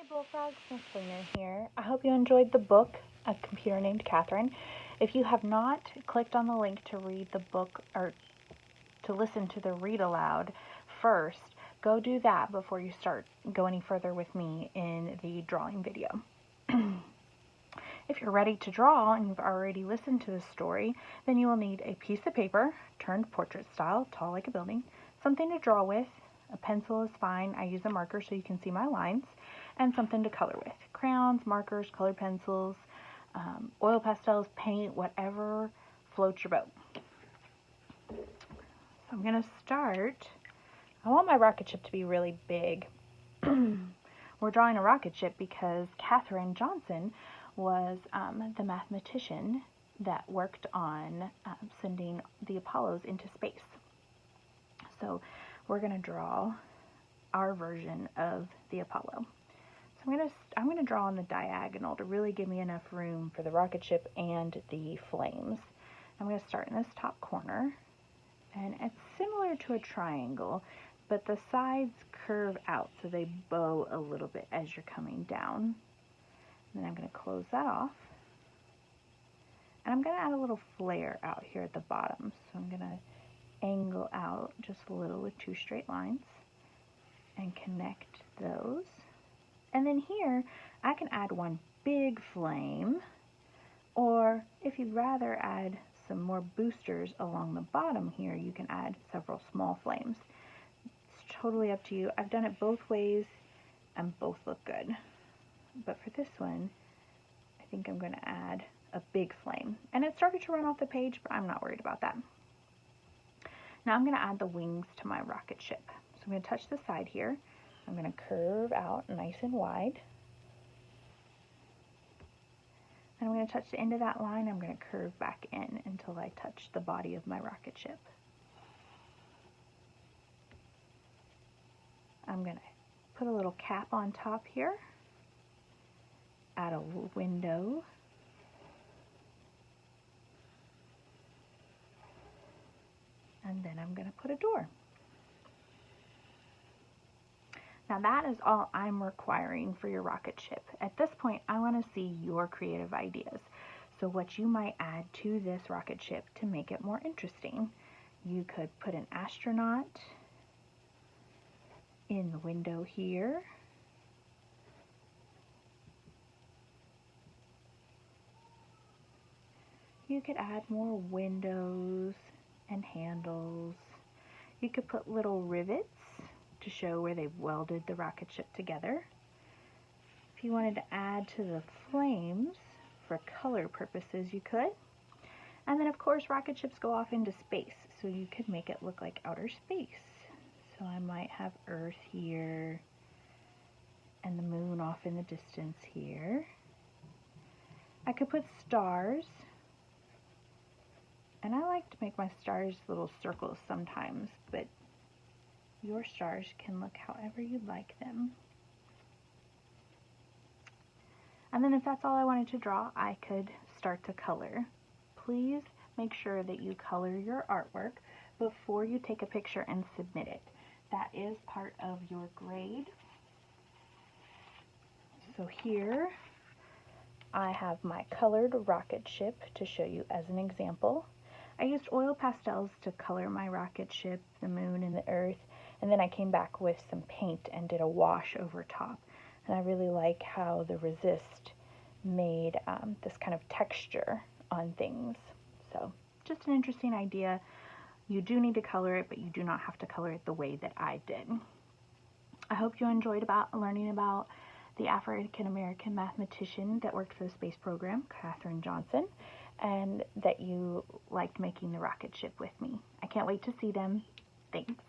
Bullfrogs, Miss Lena here. I hope you enjoyed the book, A Computer Named Katherine. If you have not clicked on the link to read the book or to listen to the read aloud first, go do that before you go any further with me in the drawing video. If you're ready to draw and you've already listened to the story, then you will need a piece of paper, turned portrait style, tall like a building, something to draw with. A pencil is fine. I use a marker so you can see my lines, and something to color with. Crayons, markers, colored pencils, oil pastels, paint, whatever floats your boat. So I'm going to start. I want my rocket ship to be really big. We're drawing a rocket ship because Katherine Johnson was the mathematician that worked on sending the Apollos into space. So we're going to draw our version of the Apollo. So I'm going to draw on the diagonal to really give me enough room for the rocket ship and the flames. I'm going to start in this top corner, and it's similar to a triangle, but the sides curve out so they bow a little bit as you're coming down. And then I'm going to close that off, and I'm going to add a little flare out here at the bottom. So I'm going to angle out just a little with two straight lines and connect those. And then here I can add one big flame, or if you'd rather add some more boosters along the bottom here, you can add several small flames. It's totally up to you. I've done it both ways and both look good. But for this one, I think I'm going to add a big flame. And it started to run off the page, but I'm not worried about that. Now I'm going to add the wings to my rocket ship. So I'm going to touch the side here. I'm going to curve out nice and wide. And I'm going to touch the end of that line. I'm going to curve back in until I touch the body of my rocket ship. I'm going to put a little cap on top here. Add a window. And then I'm going to put a door. Now that is all I'm requiring for your rocket ship. At this point, I want to see your creative ideas. So what you might add to this rocket ship to make it more interesting. You could put an astronaut in the window here. You could add more windows and handles. You could put little rivets to show where they've welded the rocket ship together. If you wanted to add to the flames for color purposes, you could. And then of course rocket ships go off into space, so you could make it look like outer space. So I might have Earth here and the moon off in the distance here. I could put stars. And I like to make my stars little circles sometimes, but your stars can look however you'd like them. And then if that's all I wanted to draw, I could start to color. Please make sure that you color your artwork before you take a picture and submit it. That is part of your grade. So here I have my colored rocket ship to show you as an example. I used oil pastels to color my rocket ship, the moon and the earth, and then I came back with some paint and did a wash over top. And I really like how the resist made this kind of texture on things. So just an interesting idea. You do need to color it, but you do not have to color it the way that I did. I hope you enjoyed learning about the African-American mathematician that worked for the space program, Katherine Johnson, and that you liked making the rocket ship with me. I can't wait to see them. Thanks.